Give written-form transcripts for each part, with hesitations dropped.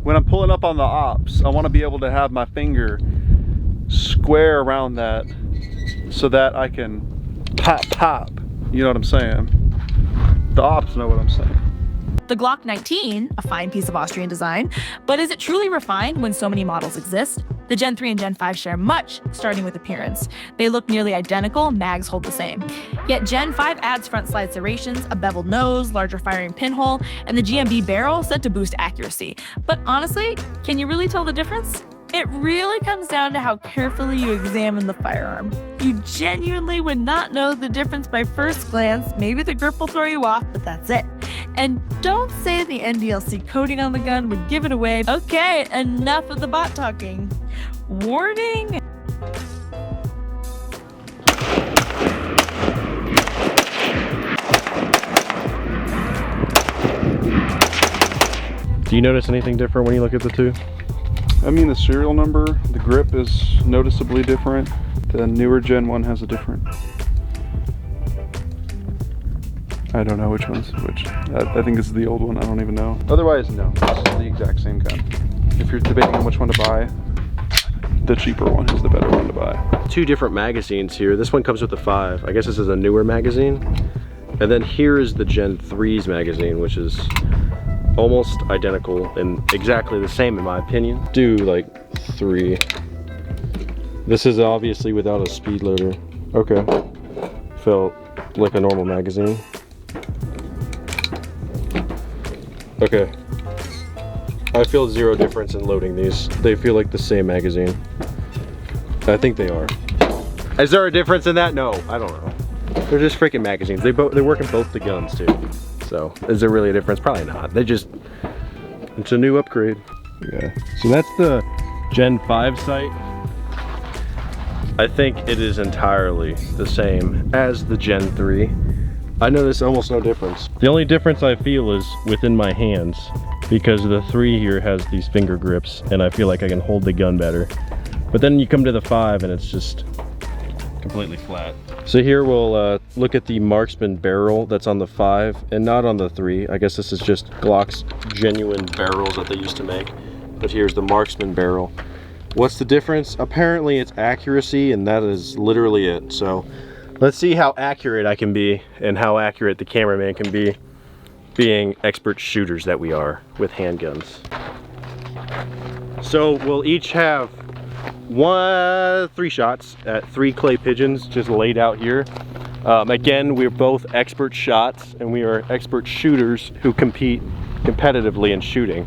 when I'm pulling up on the ops, I want to be able to have my finger square around that so that I can pop. You know what I'm saying? The ops know what I'm saying. The Glock 19, a fine piece of Austrian design, but is it truly refined when so many models exist? The Gen 3 and Gen 5 share much, starting with appearance. They look nearly identical, mags hold the same. Yet Gen 5 adds front slide serrations, a beveled nose, larger firing pinhole, and the GMB barrel set to boost accuracy. But honestly, can you really tell the difference? It really comes down to how carefully you examine the firearm. You genuinely would not know the difference by first glance. Maybe the grip will throw you off, but that's it. And don't say the NDLC coating on the gun would give it away. Okay, enough of the bot talking. Warning! Do you notice anything different when you look at the two? I mean, the serial number, the grip is noticeably different. The newer Gen 1 has a different. I don't know which one's which. I think this is the old one, I don't even know. Otherwise, no, this is the exact same gun. If you're debating on which one to buy, the cheaper one is the better one to buy. Two different magazines here. This one comes with the 5. I guess this is a newer magazine. And then here is the Gen 3's magazine, which is almost identical and exactly the same in my opinion. Do like 3. This is obviously without a speed loader. Okay. Felt like a normal magazine. Okay. I feel zero difference in loading these. They feel like the same magazine. I think they are. Is there a difference in that? No, I don't know. They're just freaking magazines. They work in both the guns too. So, is there really a difference? Probably not. It's a new upgrade. Yeah. So that's the Gen 5 sight. I think it is entirely the same as the Gen 3. I notice almost no difference. The only difference I feel is within my hands, because the 3 here has these finger grips and I feel like I can hold the gun better. But then you come to the 5 and it's just completely flat. So here we'll look at the Marksman barrel that's on the 5 and not on the 3. I guess this is just Glock's genuine barrels that they used to make. But here's the Marksman barrel. What's the difference? Apparently it's accuracy, and that is literally it. So let's see how accurate I can be and how accurate the cameraman can be, being expert shooters that we are with handguns. So we'll each have 3 shots at 3 clay pigeons just laid out here. Again, we're both expert shots and we are expert shooters who compete competitively in shooting.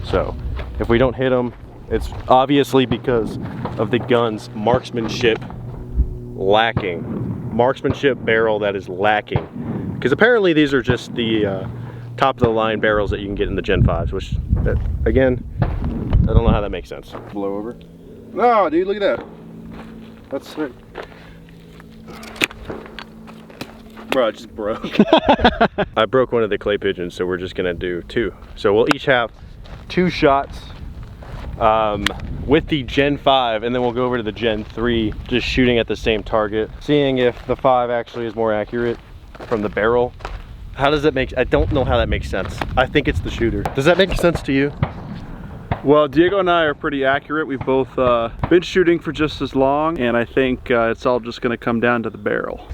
So if we don't hit them, it's obviously because of the gun's marksmanship lacking. Marksmanship barrel that is lacking. Because apparently these are just the top of the line barrels that you can get in the Gen 5s, which, again, I don't know how that makes sense. Blow over. No, dude, look at that. That's sick. Bro, it just broke. I broke one of the clay pigeons, so we're just gonna do 2. So we'll each have 2 shots with the Gen 5, and then we'll go over to the Gen 3, just shooting at the same target, seeing if the 5 actually is more accurate from the barrel. How does that make, I don't know how that makes sense. I think it's the shooter. Does that make sense to you? Well, Diego and I are pretty accurate. We've both been shooting for just as long, and I think it's all just gonna come down to the barrel.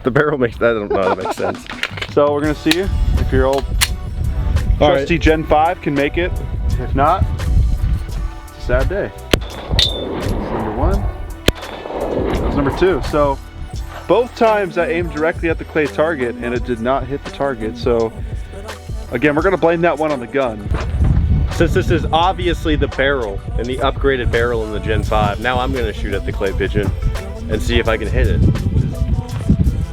The barrel makes, I don't know how that makes sense. So we're gonna see if your old trusty Gen 5 can make it. If not, it's a sad day. That's number 1. That was number 2. So both times I aimed directly at the clay target and it did not hit the target. So again, we're gonna blame that one on the gun. Since this is obviously the barrel and the upgraded barrel in the Gen 5, now I'm gonna shoot at the clay pigeon and see if I can hit it.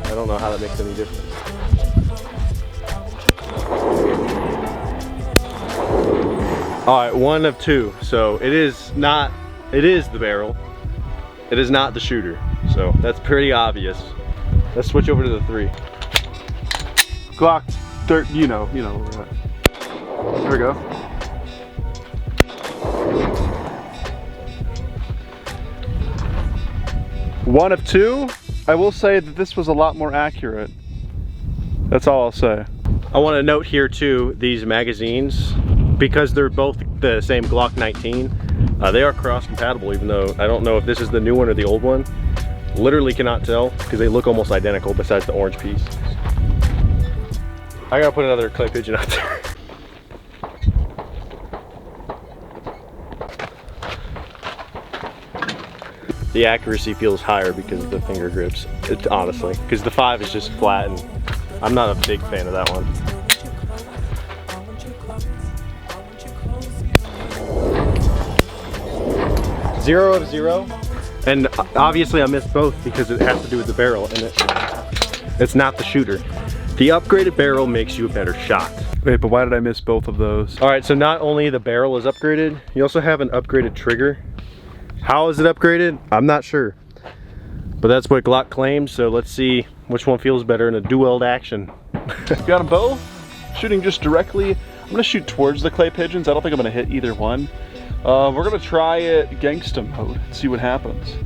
I don't know how that makes any difference. All right, 1 of 2. So it is the barrel. It is not the shooter. So that's pretty obvious. Let's switch over to the 3. Glock 30, you know where we're at. There we go. One of 2. I will say that this was a lot more accurate. That's all I'll say. I want to note here too, these magazines because they're both the same Glock 19, they are cross compatible, even though I don't know if this is the new one or the old one. Literally cannot tell because they look almost identical besides the orange piece. I gotta put another clay pigeon out there. The accuracy feels higher because of the finger grips, honestly, because the 5 is just flat and I'm not a big fan of that one. Zero of 0, and obviously I missed both because it has to do with the barrel and it's not the shooter. The upgraded barrel makes you a better shot. Wait, but why did I miss both of those? All right, so not only the barrel is upgraded, you also have an upgraded trigger. How is it upgraded? I'm not sure, but that's what Glock claims, so let's see which one feels better in a dueled action. Got them both. Shooting just directly. I'm gonna shoot towards the clay pigeons. I don't think I'm gonna hit either one. We're gonna try it gangsta mode, see what happens.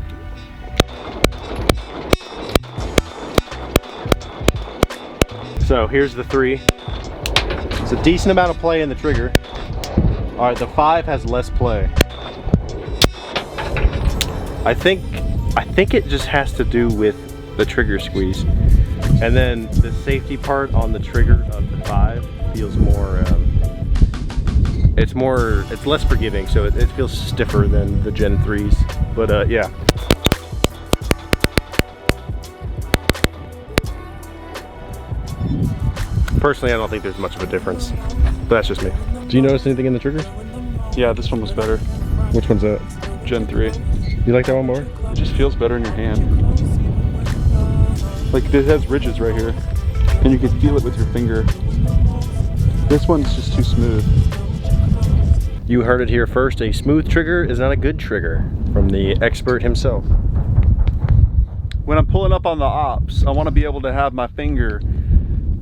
So here's the 3. It's a decent amount of play in the trigger. All right, the 5 has less play. I think it just has to do with the trigger squeeze. And then the safety part on the trigger of the 5 feels more, it's less forgiving, so it feels stiffer than the Gen 3s. But yeah. Personally, I don't think there's much of a difference, but that's just me. Do you notice anything in the triggers? Yeah, this one was better. Which one's that? Gen 3. You like that one more? It just feels better in your hand. Like it has ridges right here, and you can feel it with your finger. This one's just too smooth. You heard it here first, a smooth trigger is not a good trigger, from the expert himself. When I'm pulling up on the ops, I want to be able to have my finger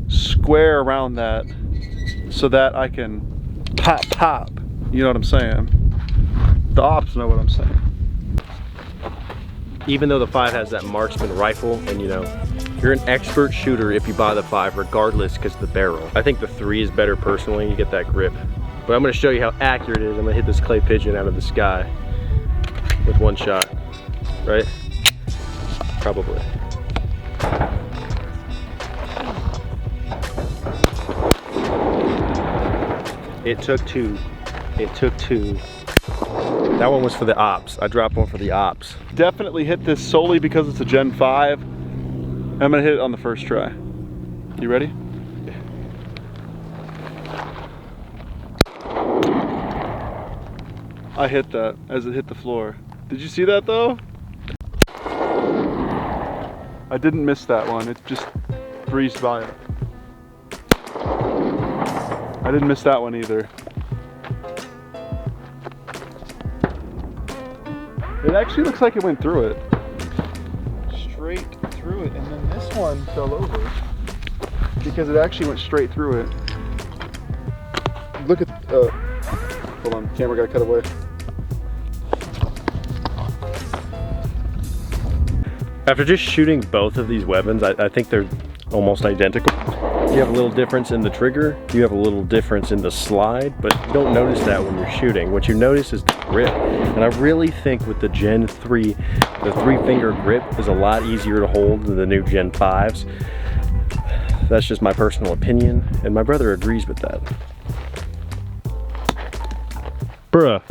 square around that so that I can pop. You know what I'm saying? The ops know what I'm saying. Even though the 5 has that Marksman rifle, and you know, you're an expert shooter if you buy the 5 regardless because of the barrel. I think the 3 is better personally, you get that grip. But I'm gonna show you how accurate it is. I'm gonna hit this clay pigeon out of the sky with one shot, right? Probably. It took 2. It took 2. That one was for the ops. I dropped one for the ops. Definitely hit this solely because it's a Gen 5. I'm gonna hit it on the first try. You ready? I hit that as it hit the floor. Did you see that though? I didn't miss that one. It just breezed by it. I didn't miss that one either. It actually looks like it went through it. Straight through it, and then this one fell over because it actually went straight through it. Look at, hold on, camera got cut away. After just shooting both of these weapons, I think they're almost identical. You have a little difference in the trigger, you have a little difference in the slide, but you don't notice that when you're shooting. What you notice is the grip. And I really think with the Gen 3, the 3-finger grip is a lot easier to hold than the new Gen 5s. That's just my personal opinion, and my brother agrees with that. Bruh.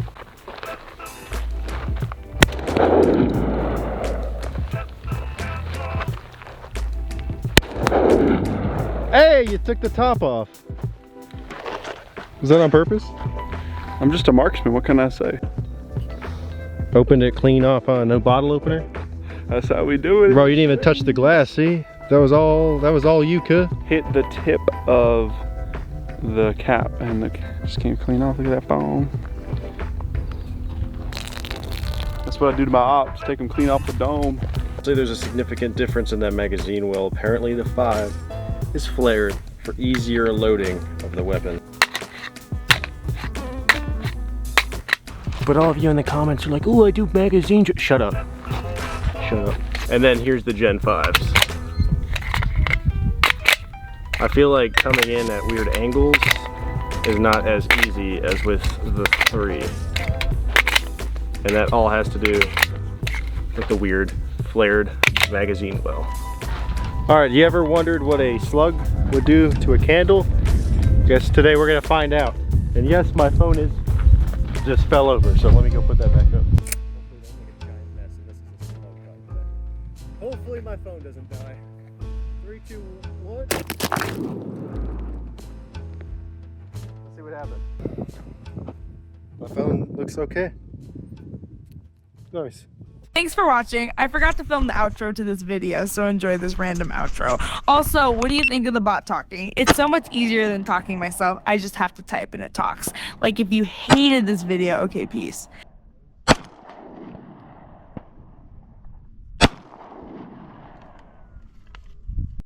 Hey, you took the top off. Was that on purpose? I'm just a marksman, what can I say? Opened it clean off, huh? No bottle opener? That's how we do it. Bro, you didn't even touch the glass, see? That was all you could. Hit the tip of the cap and the just came clean off. Look at that bone. That's what I do to my ops, take them clean off the dome. So there's a significant difference in that magazine. Well, apparently the 5 is flared for easier loading of the weapon. But all of you in the comments are like, oh, I do magazines. Shut up. Shut up. And then here's the Gen 5s. I feel like coming in at weird angles, is not as easy as with the 3. And that all has to do with the weird flared magazine well. Alright, you ever wondered what a slug would do to a candle? Guess today we're gonna find out. And yes, my phone just fell over, so let me go put that back up. Hopefully my phone doesn't die. 3, 2, 1. Let's see what happens. My phone looks okay. Nice. Thanks for watching. I forgot to film the outro to this video, so enjoy this random outro. Also, what do you think of the bot talking? It's so much easier than talking myself. I just have to type and it talks. Like, if you hated this video, okay, peace.